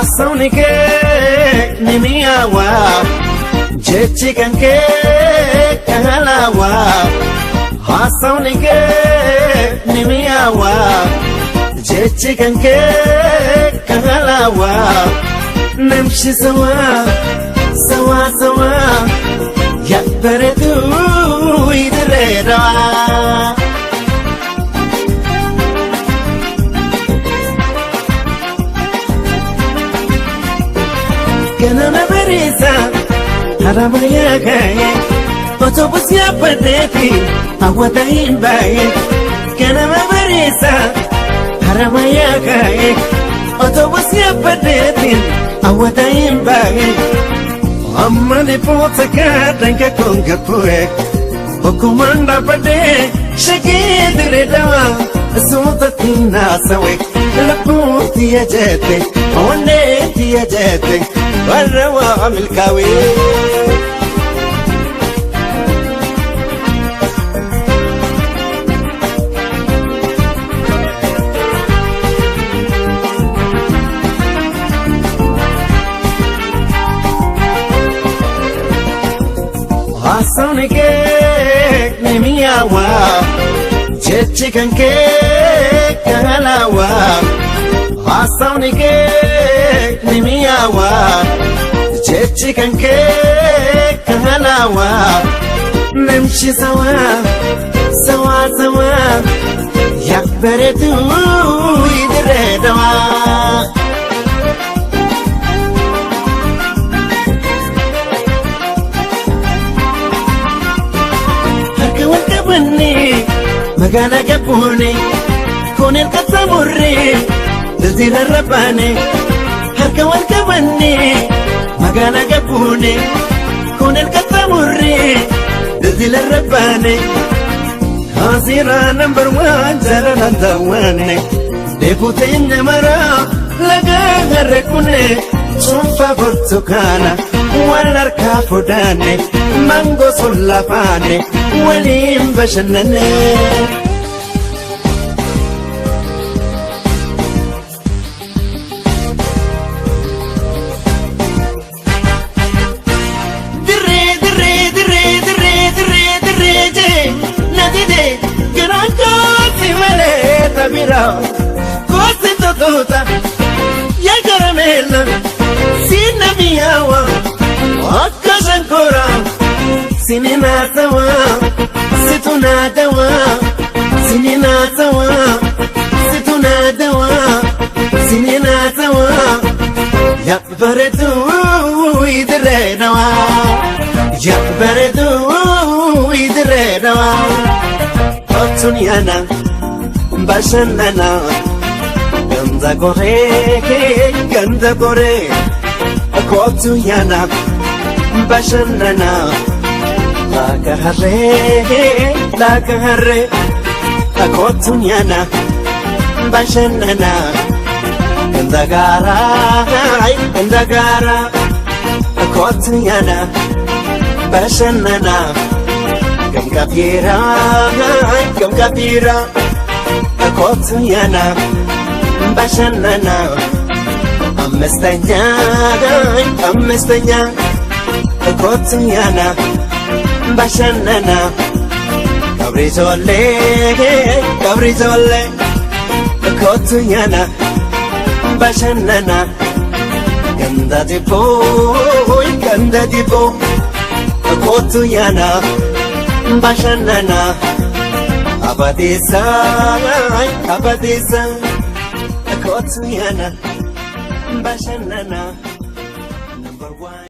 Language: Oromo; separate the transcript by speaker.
Speaker 1: haasawni nimiyawa jechi kanke kahalawa haasawni nimiyawa jechi kanke kahalawa namshi sawa sawa sawa yakbaretu idredawa Kana mabarisa haramaya kaye Otobus ya padeti awata imbaye Kana mabarisa haramaya kaye Otobus ya padeti awata imbaye Amma ni potaka danka konga pue Okumanda pade shakidre dawa Suta tina sawe Laputi ya jete Oneti ya jete والروا ملكاوي haasawni nimiyawa jechi kanke kahalawa haasawni nimiyawa jechi kanke kahalawa namshi sawa sawa sawa yakbaretu idredawa harka walqabani magala gabuni kunin qasamurri dazira rabani harka walqabani magala gabuni kunin qasamurri dazira rabani hazira number 1 jarana dawani deputenya mara laga garekune chumpa burtukana walar kafudane mango sulafane walim bashanane Kosi totuta ya caramella sina miyawa akka shankora sinina tawa situna dawa sinina tawa situna dawa sinina tawa yakbaretu idredawa yakbaretu idredawa otunyana bashanana ganda gore akotu yana bashanana laka harre akotu yana bashanana ganda gara akotu yana bashanana gamkapira akotu yana bashanana amestanya akotu yana bashanana kabrizole akotu yana bashanana ganda tipo akotu yana bashanana abadisa akotu yana bashanana